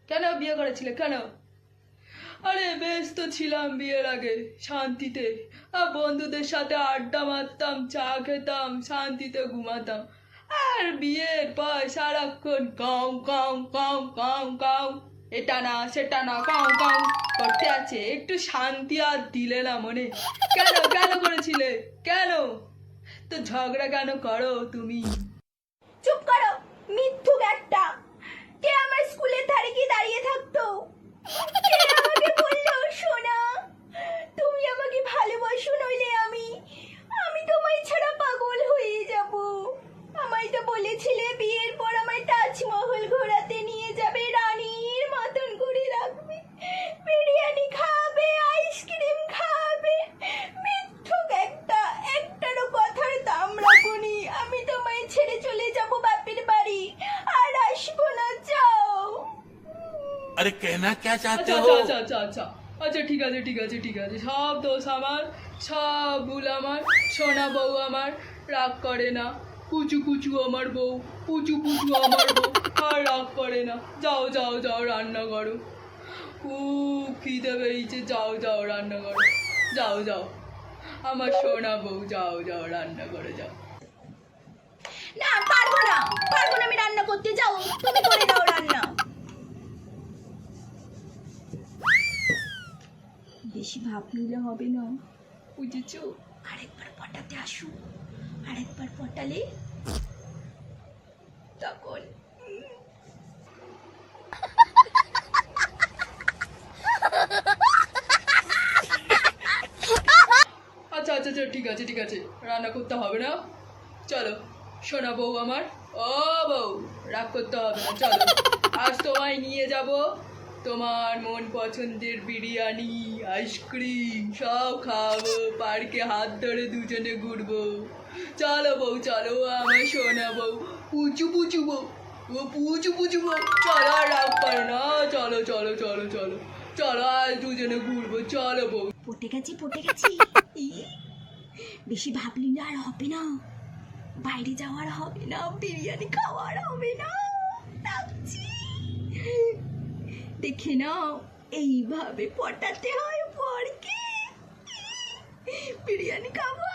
কেন বিয়ে করেছিলে কেন? আরে বেশ তো ছিলাম বিয়ের আগে শান্তিতে, বন্ধুদের সাথে আড্ডা মারতাম, চা খেতাম, শান্তিতে ঘুমাতাম। আর বিয়ের পর সারাক্ষণ cow cow cow cow cow, এটা না সেটা না কাউ কাউ করতে আছে। একটু শান্তি আর দিলে না মনে। কেন কেন করেছিলে কেন? তো ঝগড়া কেন করো তুমি? চুপ করো মিথ্যুক একটা। কে আমার স্কুলের ধারে গিয়ে দাঁড়িয়ে থাকতো? কে আমাকে বললো সোনা তুমি আমাকে ভালোবাসো, নইলে আমি তোমায় ছাড়া পাগল হয়ে যাব। আমায় তো বলেছিলে বিয়ের পর আমায় তাজমহল ঘোরাতে নিয়ে যাবে, রানীর মতন করে রাখবে, বিরিয়ানি খাবে, আইসক্রিম খাবে। মিথ্যুক একটা, একটারও কথার দাম রাখুনি। আমি তোমায় ছেড়ে চলে যাব বাপের বাড়ি, আর আসবো না, যাও। अरे कहना क्या चाहते আচ্ছা हो? আচ্ছা আচ্ছা আচ্ছা আচ্ছা ঠিক আছে ঠিক আছে ঠিক আছে, সব দোষ আমার, সব ভুল আমার। সোনা বউ আমার রাগ করে না, কুচু কুচু আমার বউ, পুচু পুচু আমার বউ, আর রাগ করে না। যাও যাও যাও রান্না করো, খুব খিদে পেয়েছে, যাও যাও রান্না করো, যাও যাও আমার সোনা বউ, যাও যাও রান্না করে যাও। না পারবো না, পারবো না আমি রান্না করতে। যাও তুমি করে দাও রান্না। বেশি ভাব নিলে হবে না, বুঝেছো? আরেকবার পটাতে আসো, আরেকবার পটালে তখন আচ্ছা আচ্ছা আচ্ছা ঠিক আছে ঠিক আছে, রান্না করতে হবে না, চলো সোনা বউ আমার। ও বউ, রাগ করতে হবে না, চলো আজ তোমায় নিয়ে যাব তোমার মন পছন্দের বিরিয়ানি, আইসক্রিম সব খাওয়াবো, পার্কে হাত ধরে দুজনে ঘুরবো। চলো বউ চলো, আমার সোনা বউ, পুচু পুচু বউ, ও পুচু পুচু বউ, চলো আর রাগ করো না, চলো চলো চলো চলো চলো আজ দুজনে ঘুরবো, চলো বউ। পটে গেছি পটে গেছি। বেশি ভাবলি না, আর হবে না, বাইরে যাওয়ার হবে না, বিরিয়ানি খাওয়ার হবে না। ডাকছি, দেখে নাও এইভাবে পটাতে হয় পরকে। বিরিয়ানি খাবো।